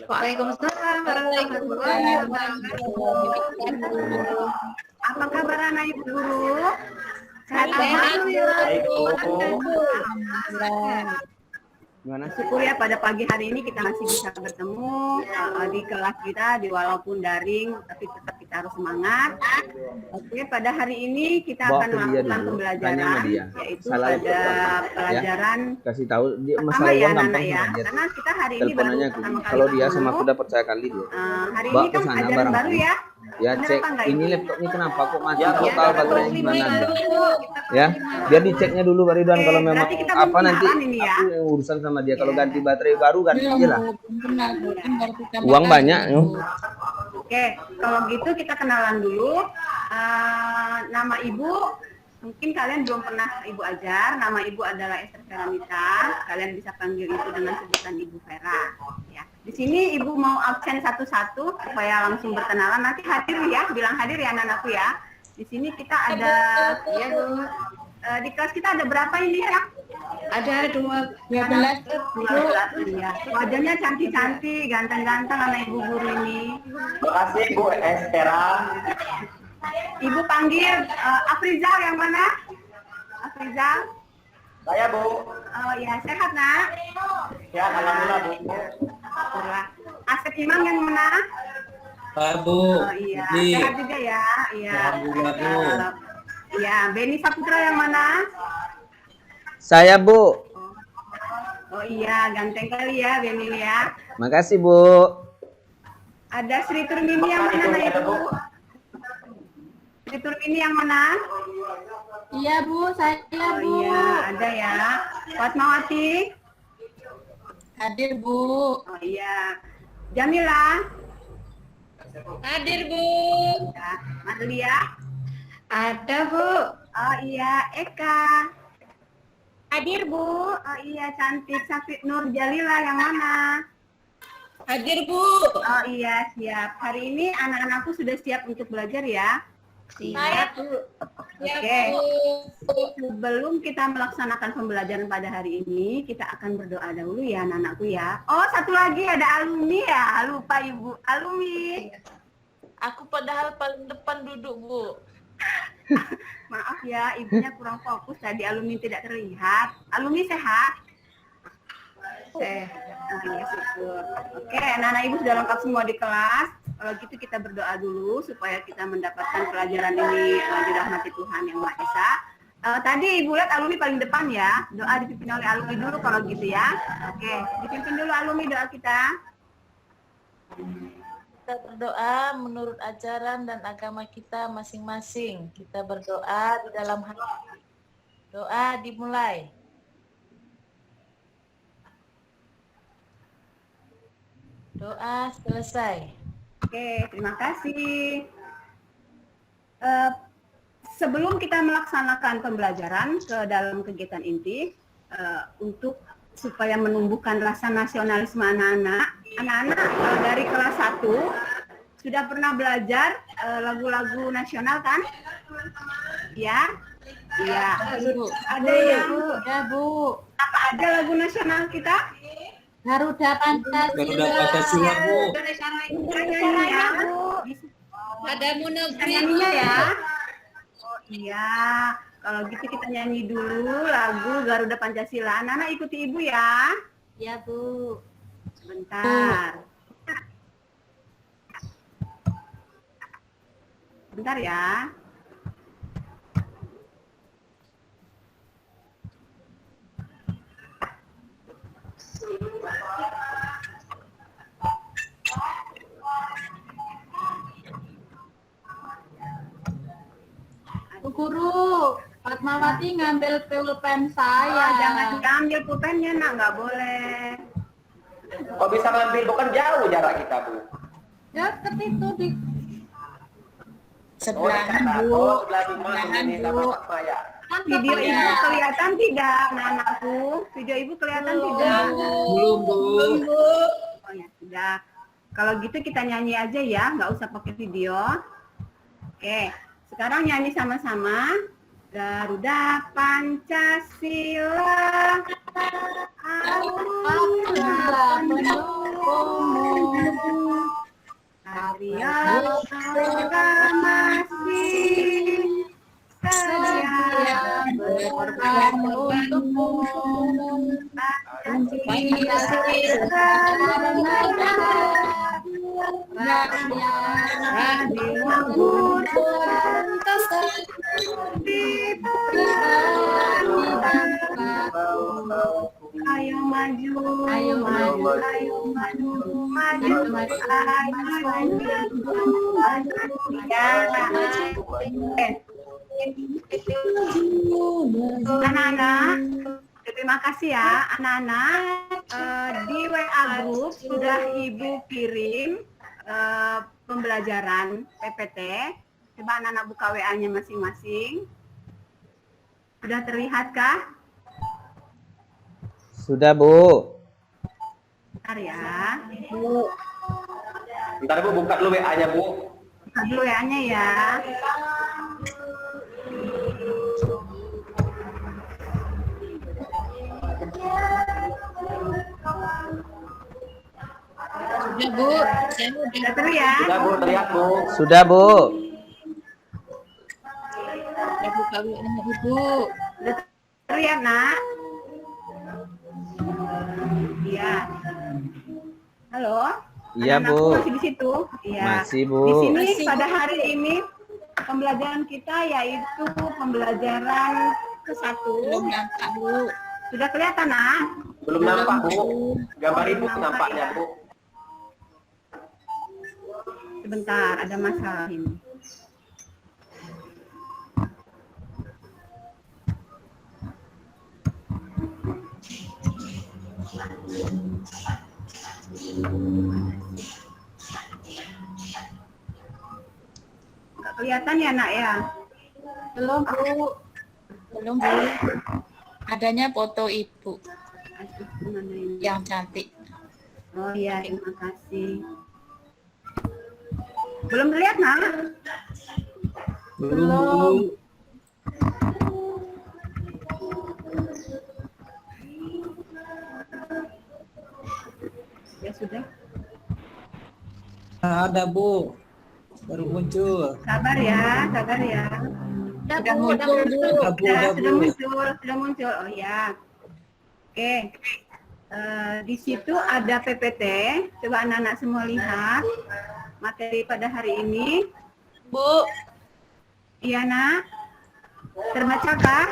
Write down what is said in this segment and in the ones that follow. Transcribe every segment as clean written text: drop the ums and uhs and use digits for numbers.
Waalaikumsalam warahmatullahi wabarakatuh. Apa kabar anak ibu guru? Sehat selalu ya. Gimana? Syukur ya pada pagi hari ini kita masih bisa bertemu di kelas kita, walaupun daring, tapi tetap kita harus semangat. Oke, pada hari ini kita akan melakukan pembelajaran, yaitu pada pelajaran kasih tahu dia pertama masalah ya uang anak gampang ya. aja. Karena kita hari ini baru Teleponannya pertama kali kalau dia sama ketemu. aku udah percaya kali dia. Hari Bawa ini kan kesana ajaran barang. baru ya. Ya Bener cek apa enggak, ini Ibu? laptop ini kenapa kok mati Ya, total baterainya gimana ya biar diceknya dulu Pak Ridwan. Oke, Kalau memang berarti kita apa nanti kenalan ini ya. aku yang urusan sama dia. Kalau ganti baterai baru ganti aja lah. Benar, Uang banyak Oke, kalau gitu kita kenalan dulu. Nama ibu mungkin kalian belum pernah ibu ajar. Nama ibu adalah Esther Veranita. Kalian bisa panggil ibu dengan sebutan Ibu Vera. Ya. Di sini ibu mau absen satu-satu supaya langsung berkenalan. Nanti hadir ya, bilang hadir ya anak-anakku ya. Di sini kita ada, ya Bu. Di kelas kita ada berapa ini ya? Ada 12 ya. Wajahnya cantik-cantik, ganteng-ganteng anak ibu guru ini. Terima kasih Bu Estera. Ibu panggil Afrizal yang mana? Afrizal? Saya Bu. Oh ya, sehat nak? Ya, alhamdulillah Bu. Syukurlah. Asep Imam yang mana? Bu. Oh iya, sehat juga ya. Iya. Alhamdulillah Bu. Iya, Beni Saputra yang mana? saya Bu. Oh iya, ganteng kali ya Beni ya. Makasih Bu. Ada Sri Turmini yang mana nak ibu? Sri Turmini yang mana? Iya Bu, saya Oh Bu. iya, ada ya. Fatmawati? Hadir Bu. Oh iya. Jamila? Hadir Bu. Ya. Madlia? Ada Bu. Oh iya, Eka? Hadir Bu. Oh iya, cantik. Safit Nur Jalila yang mana? Hadir Bu. Oh iya, siap. Hari ini anak-anakku sudah siap untuk belajar ya? Siap Bu. Oke. Sebelum kita melaksanakan pembelajaran pada hari ini, kita akan berdoa dahulu ya anak-anakku ya. Oh, satu lagi ada alumni ya. Lupa Ibu. Alumni. Aku padahal paling depan duduk Bu. Maaf ya, ibunya kurang fokus tadi, alumni tidak terlihat. Alumni sehat? Sehat. Oh, ya, syukur. Oke, anak-anak ibu sudah lengkap semua di kelas. Kalau gitu kita berdoa dulu supaya kita mendapatkan pelajaran ini dirahmati Tuhan Yang Maha Esa. Tadi ibu lihat alumni paling depan ya. Doa dipimpin oleh alumni dulu kalau gitu ya. Oke, dipimpin dulu alumni doa kita. Kita berdoa menurut ajaran dan agama kita masing-masing. Kita berdoa di dalam hati. Doa dimulai. Doa selesai. Oke, terima kasih. Sebelum kita melaksanakan pembelajaran ke dalam kegiatan inti, untuk supaya menumbuhkan rasa nasionalisme anak-anak dari kelas 1 sudah pernah belajar lagu-lagu nasional kan? Ya? Iya. Ada ya, Bu? Ya Bu. Apa ada lagu nasional kita? Garuda Pancasila. Garuda Pancasila Bu. Caranya, Bu. Ada Munegri Nyanyinya ya. Oh iya. Kalau gitu kita nyanyi dulu lagu Garuda Pancasila. Anak-anak ikuti ibu ya. Ya Bu. Sebentar. Bentar ya. Bu Guru, Fatmawati ngambil pulpen saya. Jangan diambil pulpennya nak, nggak boleh. Kok bisa ngambil? Bukan jauh jarak kita Bu. Ya seperti itu di Sebelahan Bu. Sebelah rumah ini sama saya. Video ibu kelihatan tidak, anak-anakku? Video ibu kelihatan tidak? Belum Bu. Oh ya sudah. Kalau gitu kita nyanyi aja ya, nggak usah pakai video. Oke, sekarang nyanyi sama-sama. Garuda Pancasila, Allah mendukungmu. Biar orang masih sedia berkorban untukmu, ayo maju, ayo maju, ayo maju, maju, anak-anak, terima kasih ya anak-anak. Di WA group sudah Ibu kirim pembelajaran PPT. Coba anak-anak buka WA-nya masing-masing. Sudah terlihatkah? Sudah, Bu. Bentar ya. Bentar Bu, buka dulu WA-nya Bu. Buka dulu WA-nya ya. Sudah Bu, saya Sudah terlihat? Sudah Bu, terlihat Bu. Sudah, Bu. udah buka WA-nya Ibu. Sudah terlihat, Nak? Iya. Halo? Iya, Anak-anakku Bu. masih di situ? Iya. Masih, Bu. Di sini Masih, Bu. pada hari ini pembelajaran kita yaitu pembelajaran ke-1. Belum nampak Bu. Sudah kelihatan, Nak? Belum nampak Bu. Gambar Ibu nampaknya Bu. Sebentar, ada masalah ini. Nggak kelihatan ya, Nak ya? Belum Bu. Belum Bu. Adanya foto Ibu Aduh, mana ini? yang cantik. Oh iya, terima kasih. Belum terlihat, Nak? Belum. Ya sudah. Ada Bu. Baru muncul. Sabar ya, sabar ya. Udah muncul Bu. Udah Bu, udah Sudah Bu. muncul, sudah muncul. Oh ya. Oke. Di situ ada PPT. Coba anak-anak semua lihat materi pada hari ini. Bu, Iya, Nak. Terbacakah?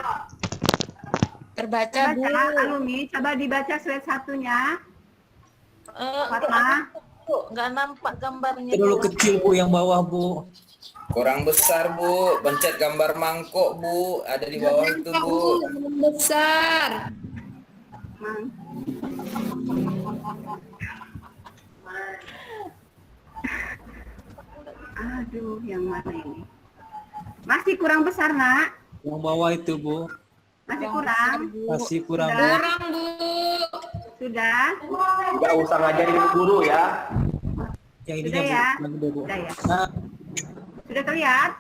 Terbaca Bu. Terbaca, Alumi. Coba dibaca slide satunya. Fatma. Bu, nggak nampak gambarnya. Terlalu Bu. kecil Bu yang bawah Bu. Kurang besar Bu, pencet gambar mangkok Bu, ada di bawah itu Bu. Besar. Mang. Aduh, yang mana ini? Masih kurang besar, Nak. Yang bawah itu Bu. Masih kurang. Masih kurang Bu. Sudah. Kurang Bu. Sudah. Nggak usah ngajarin guru ya. Yang Sudah ininya ya? Bu. Yang gede, Bu. Sudah ya. Nah, Sudah terlihat?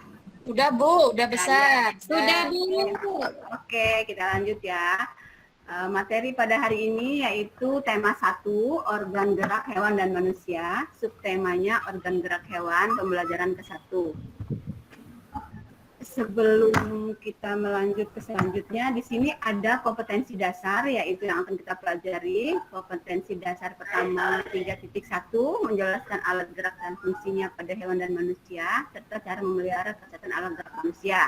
Udah Bu, udah besar. Sudah Bu. Oke, kita lanjut ya. Materi pada hari ini yaitu tema 1, organ gerak hewan dan manusia. Subtemanya organ gerak hewan, pembelajaran ke-1. Sebelum kita melanjut ke selanjutnya, di sini ada kompetensi dasar, yaitu yang akan kita pelajari. Kompetensi dasar pertama 3.1, menjelaskan alat gerak dan fungsinya pada hewan dan manusia, serta cara memelihara kesehatan alat gerak manusia.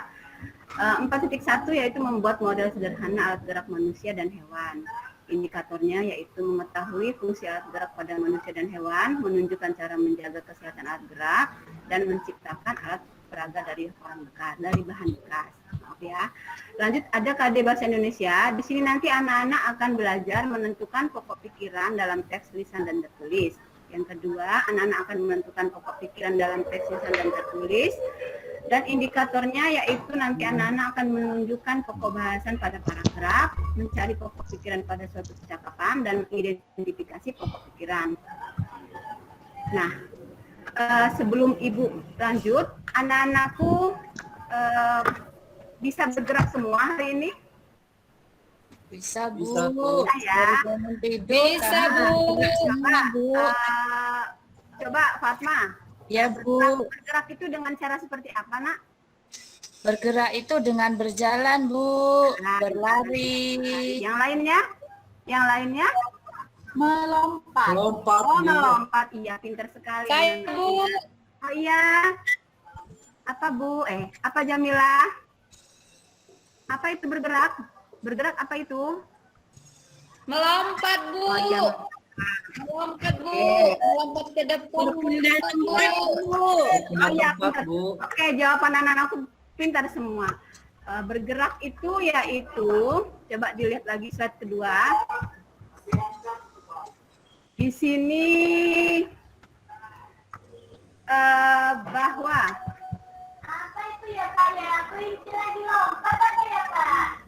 4.1 yaitu membuat model sederhana alat gerak manusia dan hewan. Indikatornya yaitu mengetahui fungsi alat gerak pada manusia dan hewan, menunjukkan cara menjaga kesehatan alat gerak, dan menciptakan alat peraga dari bahan bekas. Maaf ya. Lanjut, ada KD Bahasa Indonesia. Di sini nanti anak-anak akan belajar menentukan pokok pikiran dalam teks tulisan dan tertulis. Yang kedua, anak-anak akan menentukan pokok pikiran dalam teks tulisan dan tertulis. Dan indikatornya yaitu nanti anak-anak akan menunjukkan pokok bahasan pada paragraf, mencari pokok pikiran pada suatu percakapan, dan mengidentifikasi pokok pikiran. Nah, sebelum Ibu lanjut, anak-anakku bisa bergerak semua hari ini? Bisa Bu. Bisa, Bu. Bisa ya? Dari bangun tidur, Bisa, karena Bu. gerak semua, Bu. Coba Fatma, Ya, Bu. Bergerak itu dengan cara seperti apa, Nak? Bergerak itu dengan berjalan, Bu. Nah, Berlari. Yang lainnya? Yang lainnya? Melompat. Lompat, Oh, Bu. melompat. Iya, pintar sekali. Saya, anak-anak. Bu. Oh iya. Apa, Bu? Apa Jamila? Apa itu bergerak? Bergerak apa itu? Melompat, Bu. Oh iya. Melompat, Bu. Oke. Melompat ke depan. Berpindah tempat, Bu. Pindah Oh iya, tempat, pintar. Bu. Oke, jawaban anak-anakku pintar semua. Bergerak itu yaitu, coba dilihat lagi slide kedua. Di sini bahwa apa itu ya Pak ya? Kelinci lagi lompat apa ya Pak?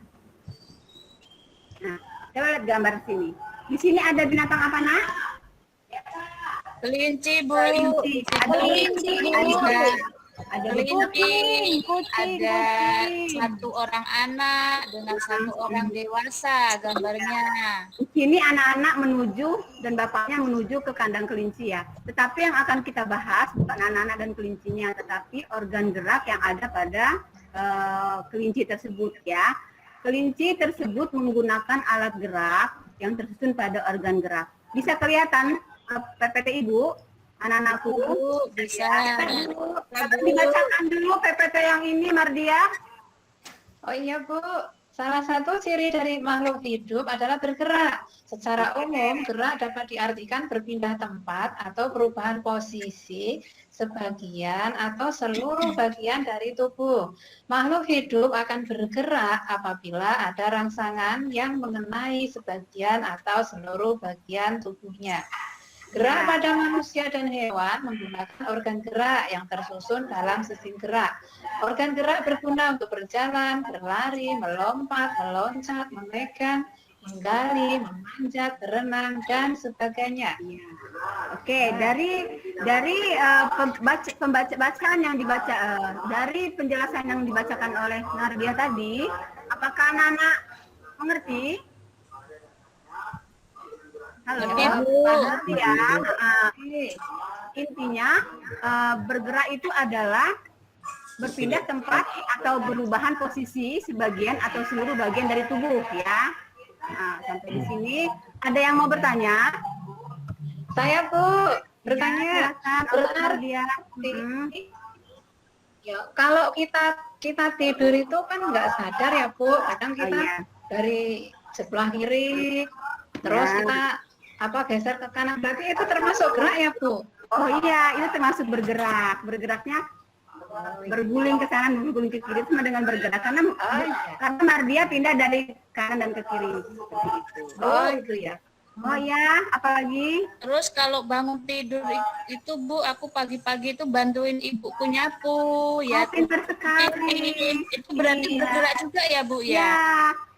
Nah, coba lihat gambar sini. Di sini ada binatang apa, Nak? Kelinci, Bu. Kelinci. Ada Kelinci, Bu. Ada Kelinci. kucing, Ada kucing. satu orang anak dengan satu orang dewasa gambarnya. Di sini anak-anak menuju dan bapaknya menuju ke kandang kelinci ya. Tetapi yang akan kita bahas bukan anak-anak dan kelincinya, tetapi organ gerak yang ada pada kelinci tersebut ya. Kelinci tersebut menggunakan alat gerak yang tersusun pada organ gerak. Bisa kelihatan PPT Ibu, anak-anakku? Bu, bisa. Dapat dibacakan dulu PPT yang ini, Mardia. Oh iya Bu, salah satu ciri dari makhluk hidup adalah bergerak. Secara umum, gerak dapat diartikan berpindah tempat atau perubahan posisi sebagian atau seluruh bagian dari tubuh. Makhluk hidup akan bergerak apabila ada rangsangan yang mengenai sebagian atau seluruh bagian tubuhnya. Gerak pada manusia dan hewan menggunakan organ gerak yang tersusun dalam sistem gerak. Organ gerak berguna untuk berjalan, berlari, melompat, meloncat, memegang, menggali, memanjat, berenang, dan sebagainya. Oke, dari bacaan yang dibaca dari penjelasan yang dibacakan oleh Nardia tadi, apakah anak-anak mengerti? Halo, mengerti ya? Intinya bergerak itu adalah berpindah tempat atau perubahan posisi sebagian atau seluruh bagian dari tubuh ya. Nah, sampai di sini ada yang mau bertanya? Saya Bu, bertanya. Berarti Ya, kalau kita tidur itu kan nggak sadar ya Bu, kadang kita dari sebelah kiri, terus kita geser ke kanan, berarti itu termasuk gerak ya Bu? Oh iya, itu termasuk bergerak. Bergeraknya berguling ke kanan, berguling ke kiri sama dengan bergerak karena Mardia pindah dari kanan dan ke kiri. Seperti itu. Oh itu ya. Oh ya, apalagi? Terus kalau bangun tidur itu Bu, aku pagi-pagi itu bantuin ibuku nyapu ya. Pintar sekali. Itu berarti bergerak juga ya Bu ya? Ya,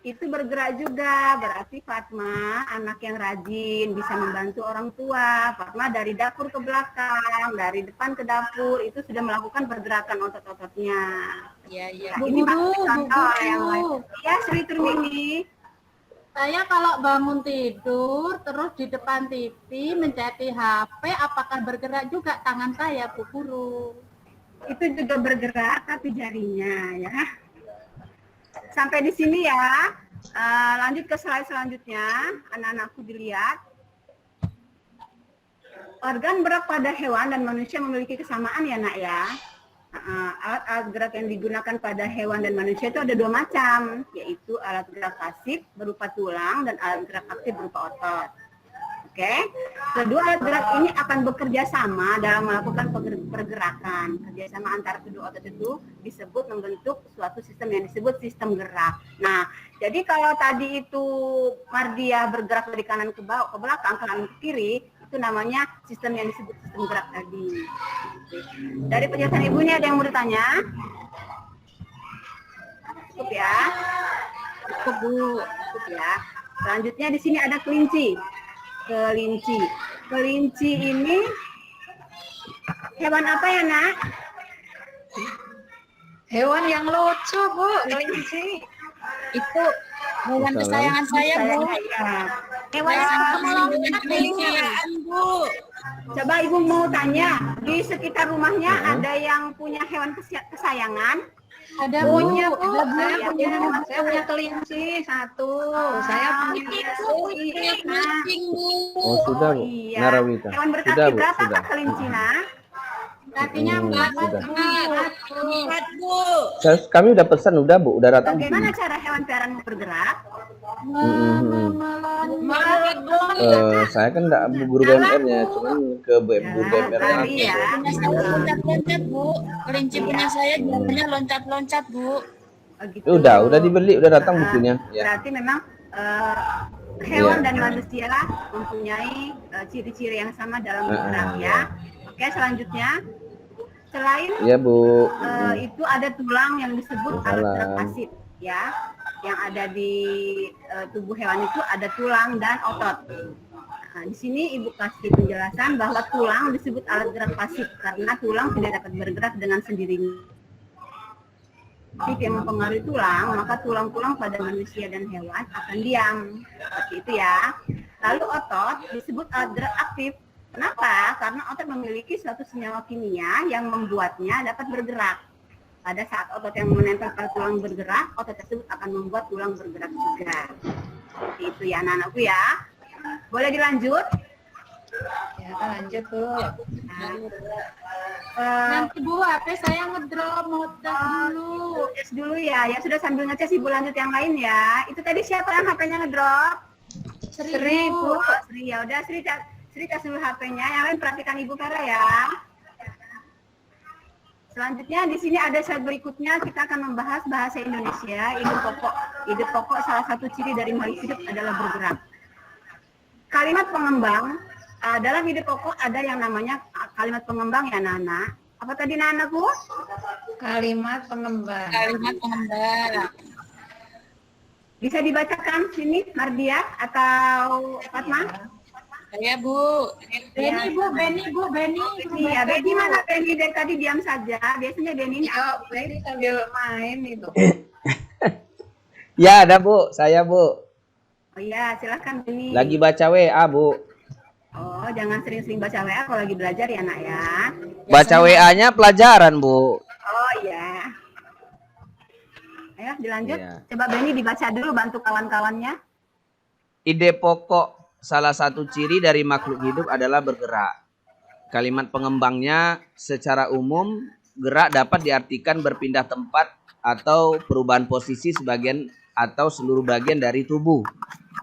itu bergerak juga. Berarti Fatma anak yang rajin, bisa membantu orang tua. Fatma dari dapur ke belakang, dari depan ke dapur, itu sudah melakukan pergerakan otot-ototnya. Iya, iya. Nah, ini contoh yang lain. Ya, Sri Turmini. Saya kalau bangun tidur terus di depan TV mencari HP, apakah bergerak juga tangan saya, Bu Guru? Itu juga bergerak tapi jarinya ya. Sampai di sini ya. Lanjut ke slide selanjutnya, anak-anakku dilihat. Organ gerak pada hewan dan manusia memiliki kesamaan ya Nak ya. Alat-alat gerak yang digunakan pada hewan dan manusia itu ada dua macam, yaitu alat gerak pasif berupa tulang dan alat gerak aktif berupa otot. Oke, kedua alat gerak ini akan bekerja sama dalam melakukan pergerakan. Kerjasama antara kedua otot itu disebut membentuk suatu sistem yang disebut sistem gerak. Nah, jadi kalau tadi itu Mardia bergerak dari kanan ke belakang, kanan ke kiri, itu namanya sistem yang disebut sistem gerak tadi. Dari penjelasan ibunya ada yang mau bertanya? Cukup ya? Cukup Bu, cukup ya. Selanjutnya di sini ada kelinci. Kelinci ini hewan apa ya Nak? Hewan yang lucu Bu, kelinci. Itu Hewan kesayangan saya, Bu. Hewan Peliharaan, Bu. Coba Ibu mau tanya, di sekitar rumahnya ada yang punya hewan kesayangan? Ada Punya, Bu. Bu. Saya punya kelinci 1. Saya punya Oh, sudah, Bu. Iya. Narawita. Hewan berkaki Sudah, Bu. berapa Sudah. Kak kelinci, Nak? Kakinya 4, Sudah. Bu. Kami udah pesan, udah, Bu. Udah datang. Bagaimana cara hewan peliharaanmu bergerak? Saya kan enggak guru BMR-nya, cuman ke guru BMR. Lari ya. Punya saya loncat-loncat, Bu. Kelinci punya saya jalannya loncat-loncat, Bu. Oh, gitu. Udah dibeli, udah datang bukunya. Ya. Berarti memang hewan dan manusia mempunyai ciri-ciri yang sama dalam bergerak ya. Oke, selanjutnya selain Iya, Bu. itu ada tulang yang disebut alat gerak Salam. pasif ya. Yang ada di tubuh hewan itu ada tulang dan otot. Nah, di sini Ibu kasih penjelasan bahwa tulang disebut alat gerak pasif karena tulang tidak dapat bergerak dengan sendirinya. Yang mempengaruhi tulang, maka tulang-tulang pada manusia dan hewan akan diam. Seperti itu ya. Lalu otot disebut alat gerak aktif. Kenapa? Karena otot memiliki suatu senyawa kimia yang membuatnya dapat bergerak. Pada saat otot yang menempel pada tulang bergerak, otot tersebut akan membuat tulang bergerak juga. Seperti itu ya anak-anakku ya. Boleh dilanjut? Ya, lanjut, Bu. Nanti Bu, HP saya ngedrop, mau tes dulu. Tes dulu ya. Ya sudah sambil ngecas Ibu lanjut yang lain ya. Itu tadi siapa yang HP-nya ngedrop? Sri, Bu. Oh, Sri ya udah Sri cas dulu HP-nya. Yang lain perhatikan Ibu Kara ya. Selanjutnya di sini ada slide berikutnya kita akan membahas bahasa Indonesia. Ide pokok salah satu ciri dari makhluk hidup adalah bergerak. Kalimat pengembang dalam ide pokok ada yang namanya kalimat pengembang ya Nana. Apa tadi Nana Bu? Kalimat pengembang. Kalimat pengembang. Bisa dibacakan sini Mardia atau Fatma? Saya, Bu. Beni Bu, Beni. Iya, Beni mana Beni dari tadi diam saja. Biasanya Beni ini Ini sambil main itu. Ya, ada, Bu. Saya, Bu. Oh iya, silahkan Beni. Lagi baca WA, Bu. Oh, jangan sering-sering baca WA kalau lagi belajar ya nak ya. Baca WA-nya pelajaran, Bu. Oh iya. Ayo dilanjut. Iya. Coba Beni dibaca dulu bantu kawan-kawannya. Ide pokok salah satu ciri dari makhluk hidup adalah bergerak. Kalimat pengembangnya secara umum, gerak dapat diartikan berpindah tempat atau perubahan posisi sebagian atau seluruh bagian dari tubuh.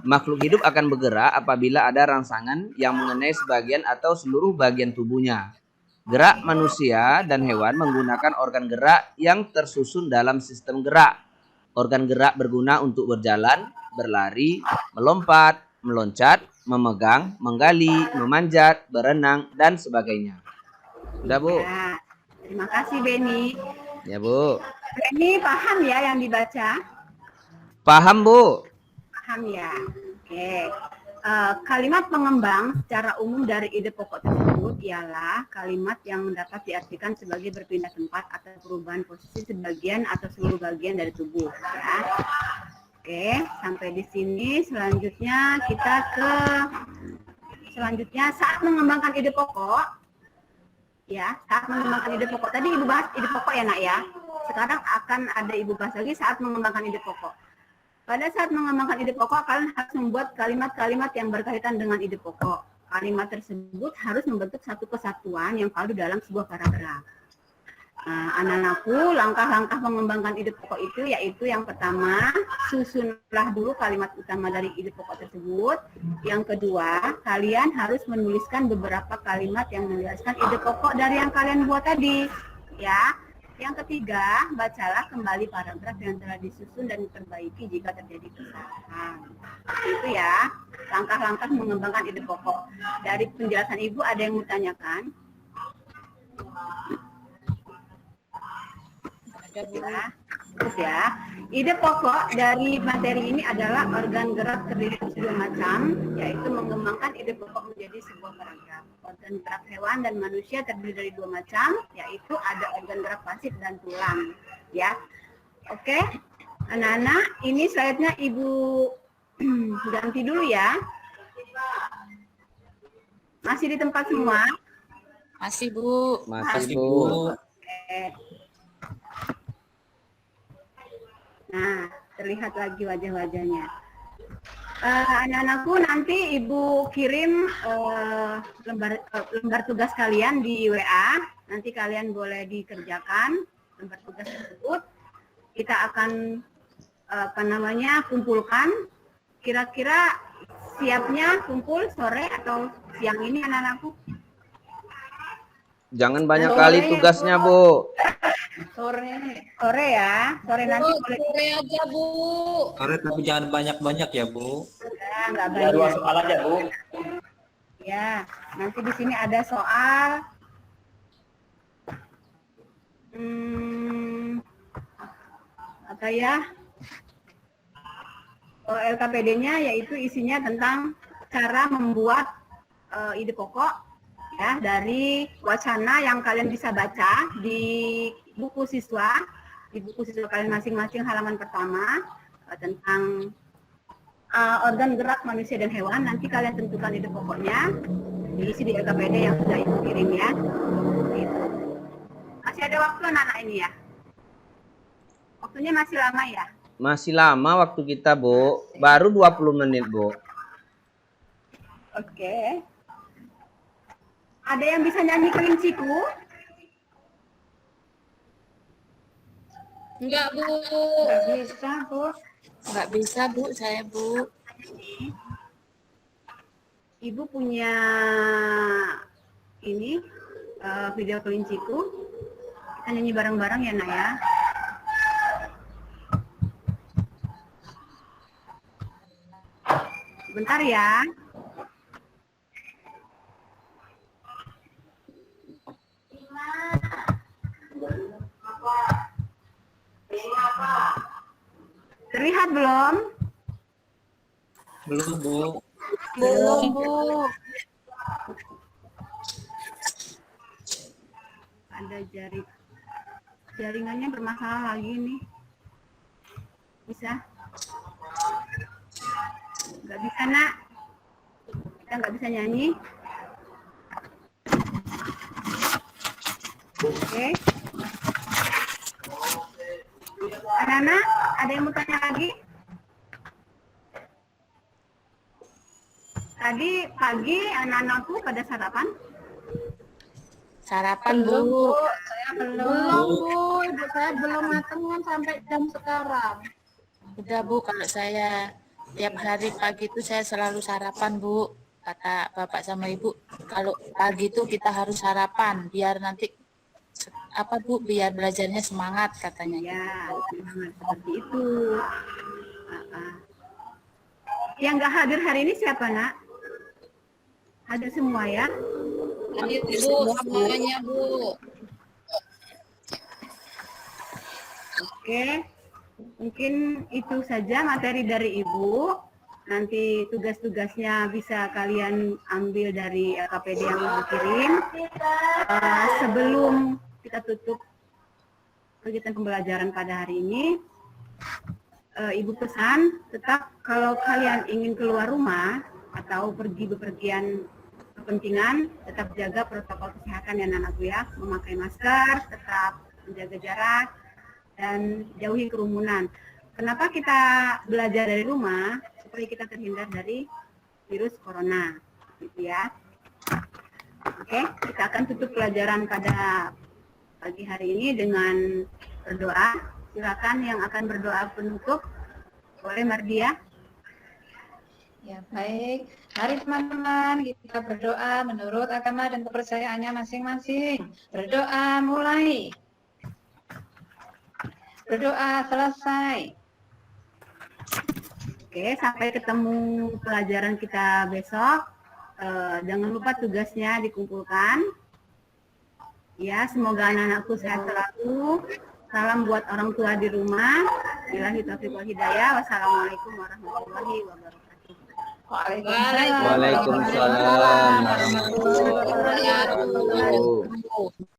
Makhluk hidup akan bergerak apabila ada rangsangan yang mengenai sebagian atau seluruh bagian tubuhnya. Gerak manusia dan hewan menggunakan organ gerak yang tersusun dalam sistem gerak. Organ gerak berguna untuk berjalan, berlari, melompat, meloncat, memegang, menggali, memanjat, berenang, dan sebagainya. Udah, Bu? Ya, terima kasih Beni. Ya, Bu. Beni paham ya yang dibaca? Paham, Bu? Paham ya. Oke. Kalimat pengembang secara umum dari ide pokok tersebut ialah kalimat yang dapat diartikan sebagai berpindah tempat atau perubahan posisi sebagian atau seluruh bagian dari tubuh. Ya. Oke, sampai di sini. Selanjutnya kita saat mengembangkan ide pokok. Ya, saat mengembangkan ide pokok. Tadi Ibu bahas ide pokok ya nak ya. Sekarang akan ada Ibu bahas lagi saat mengembangkan ide pokok. Pada saat mengembangkan ide pokok, kalian harus membuat kalimat-kalimat yang berkaitan dengan ide pokok. Kalimat tersebut harus membentuk satu kesatuan yang valid dalam sebuah paragraf. Anak-anakku, langkah-langkah mengembangkan ide pokok itu yaitu yang pertama, susunlah dulu kalimat utama dari ide pokok tersebut. Yang kedua, kalian harus menuliskan beberapa kalimat yang menjelaskan ide pokok dari yang kalian buat tadi. Ya. Yang ketiga, bacalah kembali paragraf yang telah disusun dan diperbaiki jika terjadi kesalahan. Itu ya, langkah-langkah mengembangkan ide pokok. Dari penjelasan Ibu ada yang mau tanyakan? Ya, terus ya. Ide pokok dari materi ini adalah organ gerak terdiri dari dua macam, yaitu mengembangkan ide pokok menjadi sebuah paragraf. Organ gerak hewan dan manusia terdiri dari dua macam, yaitu ada organ gerak pasif dan tulang. Ya, oke. Anak-anak, ini slide-nya Ibu ganti dulu ya. Masih di tempat semua? Masih, Bu. Masih, Masih, Bu. Bu. Oke. Nah, terlihat lagi wajah-wajahnya. Anak-anakku, nanti Ibu kirim lembar tugas kalian di WA. Nanti kalian boleh dikerjakan lembar tugas tersebut. Kita akan kumpulkan. Kira-kira siapnya kumpul sore atau siang ini anak-anakku? Jangan banyak Sore kali ya, tugasnya, Bu. Bu. Sore. Sore ya. Sore nanti Bu, boleh. sore aja, Bu. Sore tapi jangan banyak-banyak ya, Bu. Ya, nggak Ya, 2 banyak. soal aja, Bu. Ya, nanti di sini ada soal. Apa ya? LKPD-nya yaitu isinya tentang cara membuat ide pokok ya dari wacana yang kalian bisa baca di buku siswa kalian masing-masing halaman pertama tentang organ gerak manusia dan hewan. Nanti kalian tentukan ide pokoknya, diisi di LKPD yang sudah Ibu kirim ya. Gitu. Masih ada waktu anak-anak ini ya? Waktunya masih lama ya? Masih lama waktu kita, Bu. Baru 20 menit, Bu. Oke. Ada yang bisa nyanyi kelinciku? Enggak, Bu. Nggak bisa, Bu. Nggak bisa, Bu, saya, Bu. Ibu punya ini video kelinciku. Kita nyanyi bareng-bareng ya, Nak ya. Bentar ya. Terlihat belum? Belum, Bu. Belum, Bu. Ada jaringannya bermasalah lagi nih. Bisa? Nggak bisa, Nak. Kita nggak bisa nyanyi. Oke. Anak-anak, ada yang mau tanya lagi? Tadi pagi anak-anakku pada sarapan? Sarapan, Belum, Bu. Bu. Saya belum. Belum, Bu. Ibu saya belum matengan sampai jam sekarang. Udah, Bu, kalau saya tiap hari pagi itu saya selalu sarapan, Bu. Kata Bapak sama Ibu, kalau pagi itu kita harus sarapan biar nanti biar belajarnya semangat katanya. Ya, semangat seperti itu. Yang nggak hadir hari ini siapa, Nak? Hadir semua ya? Hadir, Bu. Semuanya, Bu. Oke. Mungkin itu saja materi dari Ibu. Nanti tugas-tugasnya bisa kalian ambil dari LKPD yang Ibu kirim. Sebelum kita tutup kegiatan pembelajaran pada hari ini, Ibu pesan tetap kalau kalian ingin keluar rumah atau pergi bepergian kepentingan, tetap jaga protokol kesehatan ya anak-anakku ya, memakai masker, tetap menjaga jarak, dan jauhi kerumunan. Kenapa kita belajar dari rumah? Supaya kita terhindar dari virus corona, gitu ya. Oke, kita akan tutup pelajaran pada pagi hari ini dengan berdoa. Silakan yang akan berdoa penutup, boleh Mardia. Ya, baik. Mari teman-teman kita berdoa menurut agama dan kepercayaannya masing-masing. Berdoa mulai. Berdoa selesai. Oke, sampai ketemu pelajaran kita besok. Jangan lupa tugasnya dikumpulkan. Ya, semoga anak-anakku sehat selalu. Salam buat orang tua di rumah. Billahi taufiq wal hidayah. Wassalamualaikum warahmatullahi wabarakatuh. Waalaikumsalam. Waalaikumsalam. warahmatullahi wabarakatuh. warahmatullahi wabarakatuh.